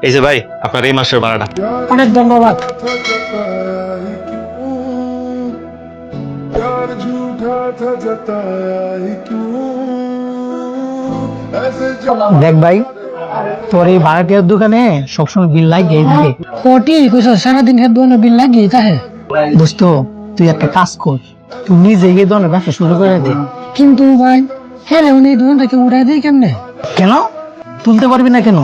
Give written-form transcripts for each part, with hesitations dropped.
এই যে ভাই, আপনার এই মাসের ভাড়াটা। অনেক ধন্যবাদ। দেখ ভাই, তোর এই ভাড়াটিয়ার দোকানে সবসময় বিল লাগিয়ে থাকে। কোটি কইছ সারাদিন হেড দোকানে বিল লাগিয়ে থাকে। দোস্ত, তুই একটা কাজ কর, তুই নিজে গিয়ে দোকানে ব্যবসা শুরু করে দে। কিন্তু ভাই, হ্যাঁ উনি দোকানটাকে উঠাই দেয় কেমনে? কেন তুলতে পারবি না কেন?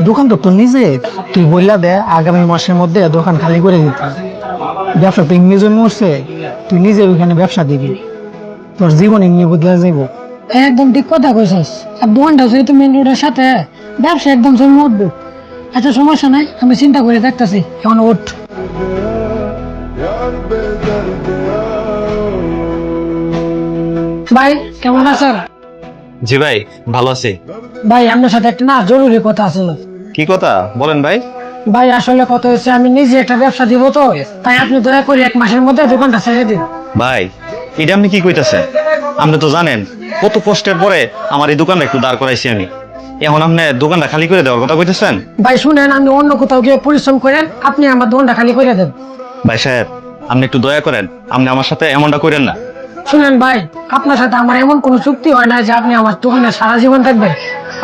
দোকান তো তোর নিজে। তুই বললা দে আগামী মাসের মধ্যে দোকান খালি করে দিতে। ব্যবসা তো এমনি জন্য উঠছে, তুই নিজে ওইখানে ব্যবসা দিবি, তোর জীবন এমনি বদলে যাইব। একদম ঠিক কথা কইছিস। আর দোকানটা যেহেতু মেন রোডের সাথে, ব্যবসা একদম জমে উঠবো। আচ্ছা সমস্যা নাই, আমি চিন্তা করে দেখতেছি। এখন ওঠ ভাই, কেমন আছেন? জি ভাই, ভালো আছি। ভাই আপনার সাথে একটা না জরুরি কথা আছে। কি কথা বলেন ভাই? ভাই আসলে কথা হচ্ছে, আমি নিজে একটা ব্যবসা দিব তো, তাই আপনি দয়া করে 1 মাসের মধ্যে দোকানটা ছেড়ে দিন। ভাই, এটা আপনি কি কইতাছেন? আপনি তো জানেন কত কষ্টের পরে আমার এই দোকানটা একটু দাঁড় করাইছি আমি। এখন আপনি দোকানটা খালি করে দেওয়ার কথা কইতেছেন? ভাই শুনেন, আমি অন্য কোথাও গিয়ে পরিশ্রম করেন, আপনি আমার দোকানটা খালি করে দেন। ভাই সাহেব, আপনি একটু দয়া করেন, আপনি আমার সাথে এমনটা করেন না। শুনেন ভাই, আপনার সাথে আমার এমন কোনো চুক্তি হয় না যে আপনি আমার দোকানে সারা জীবন থাকবেন।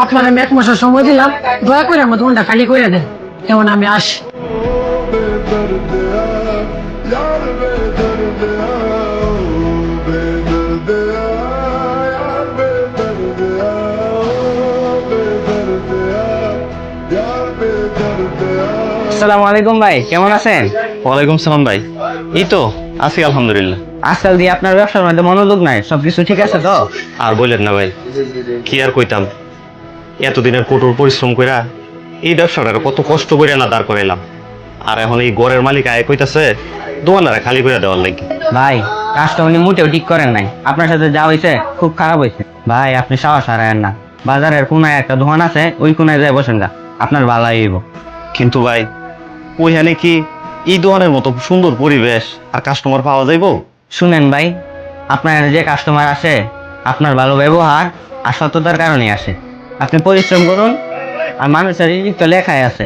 আপনার আমি 1 মাসের সময় দিলাম, দয়া করে আমার দোকানটা খালি করে দেন। এখন আমি আসি। আসসালামু আলাইকুম ভাই, কেমন আছেন? ওয়ালাইকুম সালাম ভাই, এই তো আছি আলহামদুলিল্লাহ। আজকাল দিয়ে আপনার ব্যবসার মধ্যে মনোযোগ নাই, সবকিছু ঠিক আছে তো? আর বললেন না ভাই, কি আর কইতাম, এতদিনের কঠোর পরিশ্রম কইরা এই ব্যবসাটার কত কষ্ট করে না দাঁড় করাইলাম, আর এখন এই ঘরের মালিক আয় কইতাছে দোকানদারে খালি করে দেওয়ার লাগি। ভাই, কাজটা উনি মোটেও ঠিক করেন নাই। আপনার সাথে যা হয়েছে খুব খারাপ হয়েছে। ভাই আপনি সাহস হারায়েন না, বাজারের কোনায় একটা দোকান আছে, ওই কোনায় যায় বসেন গা, আপনার ভালো হইব। কিন্তু ভাই, ওইখানে কি এই দোকানের মতো সুন্দর পরিবেশ আর কাস্টমার পাওয়া যাইবো? শুনেন ভাই, আপনার যে কাস্টমার আসে আপনার ভালো ব্যবহার আর সততার কারণে আসে। আপনি পরিশ্রম করুন, আর মানুষের রিজিক তো লেখাই আছে।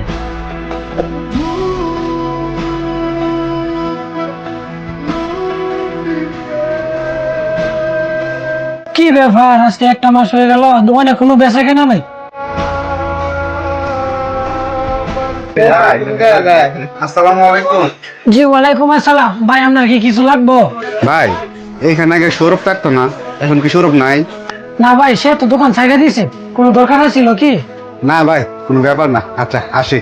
কি ব্যাপার, আজকে 1 মাস হয়ে গেল দোকানে কোনো বেচা কেনা নাই? আসসালামু আলাইকুম। জি ওয়ালাইকুম আসসালাম। ভাই আপনার কি কিছু লাগবো? ভাই, এইখানে আগে সৌরভ থাকতো না, এখন কি সৌরভ নাই? না ভাই, সে তো দোকান ছাইড়া দিয়েছে। কোনো দরকার ছিল কি? না ভাই, কোনো ব্যাপার না। আচ্ছা আসি।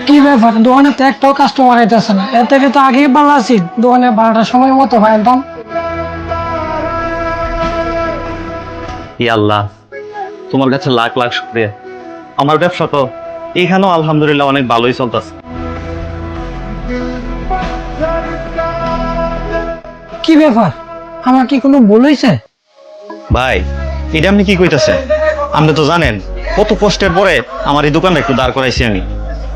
কি ব্যাপার, দোকানে তো একটাও কাস্টমার আইতেছে না। এর থেকে তো আগেই ভালো আছি, দোকানে 12টার সময় মতো পাইতাম। ই আল্লাহ, তোমার কাছে লাখ লাখ শুকরিয়া। আমার ব্যবসা তো এইখানেও আলহামদুলিল্লাহ অনেক ভালোই চলতেছে। কি ব্যাপার, আমার কি কোনো ভুল হয়েছে? ভাই, এটা আপনি কি কইতাছেন? আপনি তো জানেন কত কষ্টের পরে আমার এই দোকানটা একটু দাঁড় করাইছি আমি।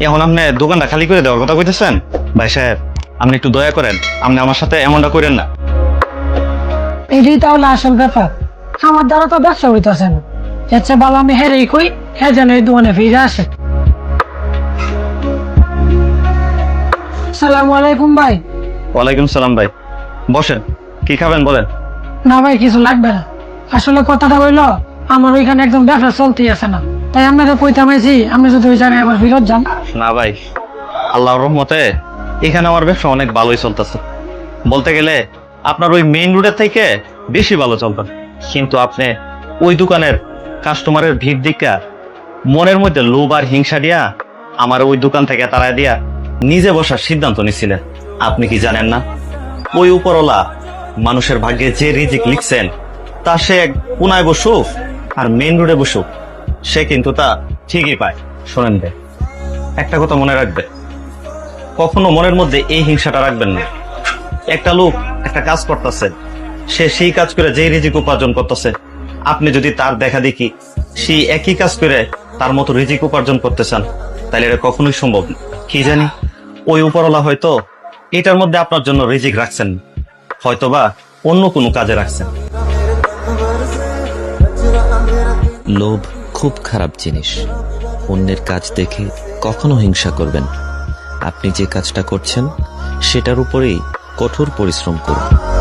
এখন আপনি দোকানটা খালি করে দেওয়ার কথা কইতেছেন? ভাই সাহেব, আপনি একটু দয়া করেন, আপনি আমার সাথে এমনটা করেন না। এটাই তাহলে আসল ব্যাপার। আমার দ্বারা তো ব্যবসা হইতেছে না। আচ্ছা ভালো, আমি হেরেই কই, হ্যাঁ যেন এই দোকানে ফিরে আসে। আসসালামু আলাইকুম ভাই। ওয়ালাইকুম সালাম ভাই, বসেন, কি খাবেন বলেন? না ভাই, কিছু লাগবে না। আসলে কথাটা হইলো, আমার ওইখানে একদম ব্যবসা চলতেই আছে না, তাই আপনাকে কইতে পাইছি, আপনি যদি ওই জায়গায় আবার ফিরত যান। না ভাই, আল্লাহর রহমতে এখানে আমার ব্যবসা অনেক ভালোই চলতেছে। বলতে গেলে আপনার ওই মেইন রোডের থেকে বেশি ভালো চলতেন। কিন্তু আপনি ওই দোকানের কাস্টমারের ভিড় দিকা মনের মধ্যে লোভ আর হিংসা দিয়া আমার ওই দোকান থেকে তাড়ায় দিয়া নিজে বসার সিদ্ধান্ত নিছিলেন। আপনি কি জানেন না, ওই উপরওয়ালা মানুষের ভাগ্যে যে রিজিক লিখছেন, তা সে কোনায় বসুক আর মেইন রোডে বসুক, সে কিন্তু তা ঠিকই পায়। শোনেন ভাই, একটা কথা মনে রাখবে, কখনো মনের মধ্যে এই হিংসাটা রাখবেন না। একটা লোক একটা কাজ করতেছে, সে সেই কাজ করে যেই রিজিক উপার্জন করতেছে, আপনি যদি তার দেখা দেখি সেই একই কাজ করে তার মতো রিজিক উপার্জন করতে চান, তাহলে এটা কখনোই সম্ভব না। কি জানি ওই উপরওয়ালা হয়তো এটার মধ্যে আপনার জন্য রিজিক রাখছেন, হয়তোবা অন্য কোনো কাজে রাখছেন। লোভ খুব খারাপ জিনিস। অন্যের কাজ দেখে কখনো হিংসা করবেন না। আপনি যে কাজটা করছেন সেটার উপরেই কঠোর পরিশ্রম করুন।